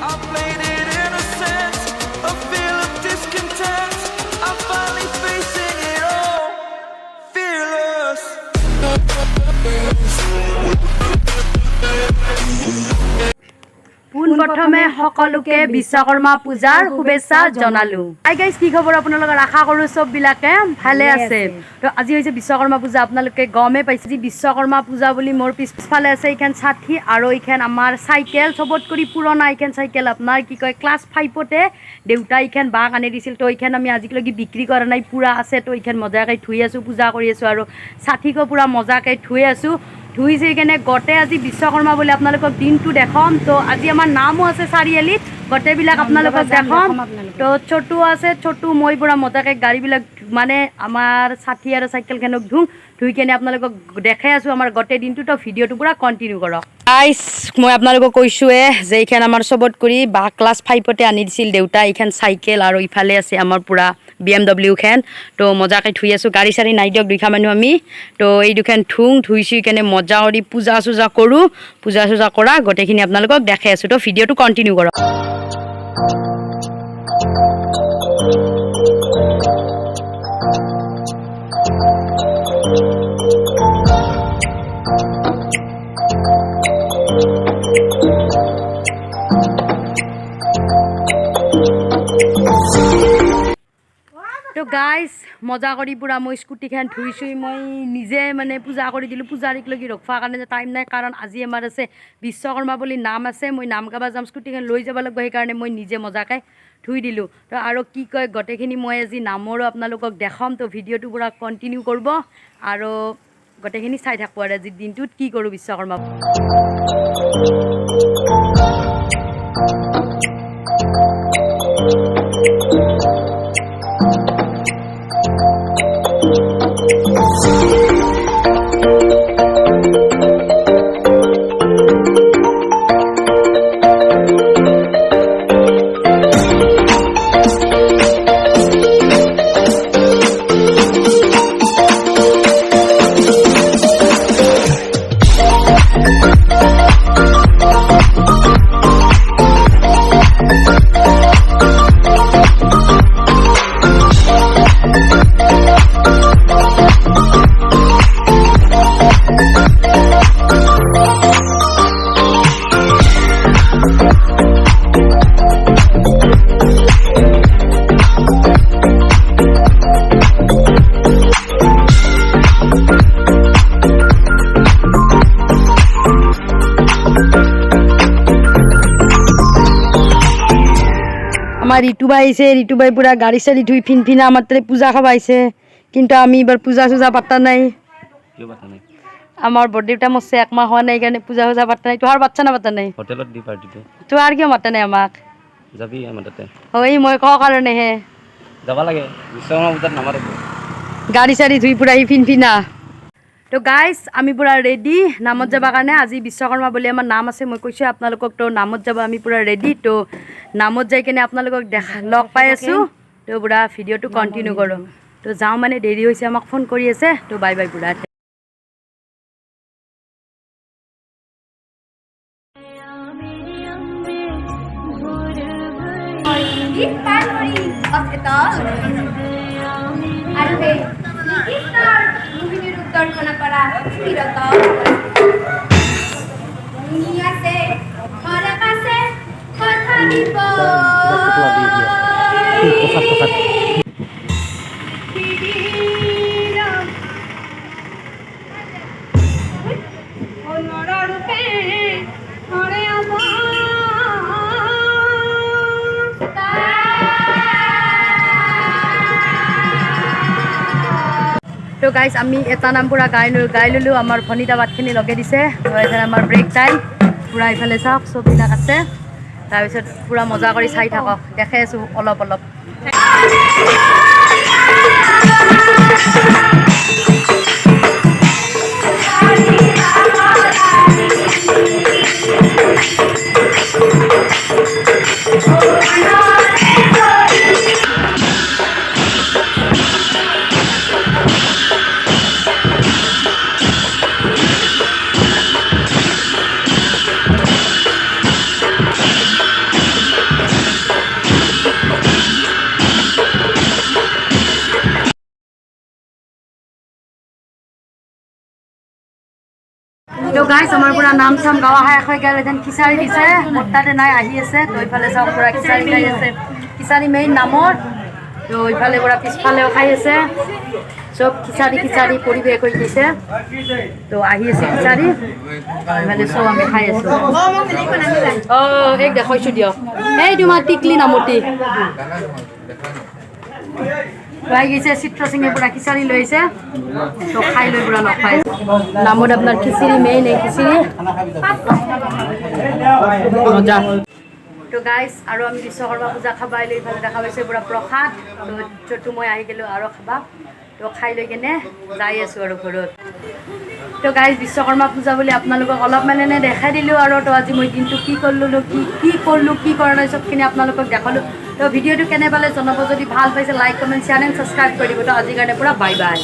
I played it innocent, a feel of discontent. I'm finally facing it all, fearless. পোনপ্ৰথমে সকলোকে বিশ্বকৰ্মা পূজাৰ শুভেচ্ছা জনালো। হাই গাইজ, কি খবৰ আপোনালোকৰ? আশা কৰোঁ চববিলাকে ভালে আছে। তো আজি হৈছে বিশ্বকৰ্মা পূজা, আপোনালোকে গমেই পাইছে। আজি বিশ্বকৰ্মা পূজা বুলি মোৰ পিছফালে আছে এইখন ছাঠি আৰু এইখন আমাৰ চাইকেল, চবতকৰি পুৰণা এইখন চাইকেল আপোনাৰ কি কয় ক্লাছ 5তে দেউতাই এইখন বাক আনি দিছিল। তো এইখন আমি আজিলৈকে বিক্ৰী কৰা নাই, পূৰা আছে। তো এইখন মজাকৈ ধুই আছোঁ, পূজা কৰি আছোঁ আৰু ছাঠিকো পূৰা মজাকৈ ধুই আছোঁ। ধুইছে সেইকাৰণে গোটেই আজি বিশ্বকৰ্মা বুলি আপোনালোকক দিনটো দেখাম। তো আজি আমাৰ নামো আছে চাৰিআলিত, গোটেইবিলাক আপোনালোকক দেখাম। তো ছোটু আছে, ছোটু মই পূৰা মজাকৈ গাড়ীবিলাক মানে আমাৰ ছাঠি আৰু চাইকেলখনক ধুই কেনে আপোনালোকক দেখাই আছোঁ আমাৰ গোটেই দিনটো। তো ভিডিঅ'টো পূৰা কণ্টিনিউ কৰক। গাইজ, মই আপোনালোকক কৈছোঁৱে যে এইখন আমাৰ চবত কৰি বা ক্লাছ 5তে আনি দিছিল দেউতা এইখন চাইকেল, আৰু ইফালে আছে আমাৰ পূৰা BMW খন। তো মজাকৈ ধুই আছোঁ, গাড়ী চাড়ী নাই দিয়ক দুইখা মানুহ আমি। তো এই দুখন ধুইছোঁ কেনে মজা কৰি পূজা চূজা কৰোঁ, পূজা চূজা কৰা গোটেইখিনি আপোনালোকক দেখাই আছোঁ। তো ভিডিঅ'টো কণ্টিনিউ কৰক। তো গাইজ, মজা কৰি পূৰা মই স্কুটিখন ধুইছোঁ, মই নিজে মানে পূজা কৰি দিলোঁ। পূজাৰীক লগি ৰখোৱাৰ কাৰণে যে টাইম নাই, কাৰণ আজি আমাৰ আছে বিশ্বকৰ্মা বুলি নাম আছে, মই নাম গাব যাম, স্কুটিখন লৈ যাব লাগিব, সেইকাৰণে মই নিজে মজাকৈ ধুই দিলোঁ। তো আৰু কি কয় গোটেইখিনি মই আজি নামৰো আপোনালোকক দেখাম। তো ভিডিঅ'টো পূৰা কণ্টিনিউ কৰিব আৰু গোটেইখিনি চাই থাকোঁ আৰু আজিৰ দিনটোত কি কৰোঁ বিশ্বকৰ্মা। আমার ঋতুবাই আহিছে, ঋতুবাই পুরা গাড়ি চাড়ি ধুই ফিনফিনা আমার তালে পূজা খাবা আহিছে, কিন্তু আমি এবার পূজা চূজা পাতা নাই। আমার বড়দেউতা মরছে, 1 মাহ হওয়া নাই, এখানে পূজা চূজা পাতা নাই। তোহার বাচ্চা না পাতা নাই? হোটেলত দি পাৰ্টিটো। তো আৰ কিয় মাতা নাই আমাক? যাবি আমাৰ তাতে। ওই মই কোৱা কাৰণে হে যাব লাগে, বিশ্বকৰ্মা পূজাত নামাৰিব। গাড়ি চাড়ি ধুই পুৰা হি ফিনফিনা। তো গাইজ, আমি পুৰা ৰেডি নামত যাবাৰ কাৰণে। আজি বিশ্বকৰ্মা বুলি আমাৰ নাম আছে, মই কৈছোঁ আপোনালোকক। তো নামত যাব আমি পুরা রেডি। তো নামত যাই কেনে আপোনালোকক লগ পাই আছোঁ। তো পুরা ভিডিঅ'টো কণ্টিনিউ কৰোঁ। তো যাওঁ মানে দেৰি হৈছে, আমাক ফোন কৰি আছে। তো বাই বাই পুৰা। উত্তৰকণা কৰা বিৰত আছে ঘৰে কাছে কথা দিব তো গাইজ, আমি এটা নাম পুৰা গাই ল'লোঁ। আমাৰ ভনিতা বাটখিনি লগাই দিছে। তো এইফালে আমাৰ ব্ৰেক টাইম পুৰা, এইফালে চাওক চববিলাক আছে। তাৰপিছত পুৰা মজা কৰি চাই থাকক, দেখাই আছোঁ অলপ অলপ। তো গাইছ আমাৰ পৰা নাম চাম গাৱা খাই খাই গেল এজন খিচাৰি দিছে মোৰ তাতে নাই আহি আছে তো ইফালে চাওক পৰা খিচাৰি খাই আছে খিচাৰি মেইন নামৰ তো ইফালে পৰা পিছফালেও খাই আছে চব খিচাৰি পৰিৱেশ হৈ গৈছে তো আহি আছে খিচাৰি ইফালে চব আমি খাই আছো এক দেখাইছোঁ দিয়ক এই তোমাৰ টিকলি নামতি পাই গৈছে চিত্ৰ সিঙে পুৰা খিচাৰি লৈছে তো খাই লৈ পুৰা নখাই নামত আপোনাৰ খিচিৰি মেইন এই খিচিৰি মজা তো গাইজ আৰু আমি বিশ্বকৰ্মা পূজা খাবাই লৈ ইফালে দেখা পাইছোঁ পুৰা প্ৰসাদ তো মই আহি গ'লোঁ আৰু খাবা তো খাই লৈ কেনে যাই আছোঁ আৰু ঘৰত তো গাইজ বিশ্বকৰ্মা পূজা বুলি আপোনালোকক অলপমান এনে দেখাই দিলোঁ আৰু তো আজি মই দিনটো কি কৰিলোঁ কি কৰা নাই চবখিনি আপোনালোকক দেখালোঁ তো ভিডিঅ'টো কেনে পালে জনাব যদি ভাল পাইছে like comment share and subscribe কৰি দিব তো আজিৰ কাৰণে পুৰা বাই বাই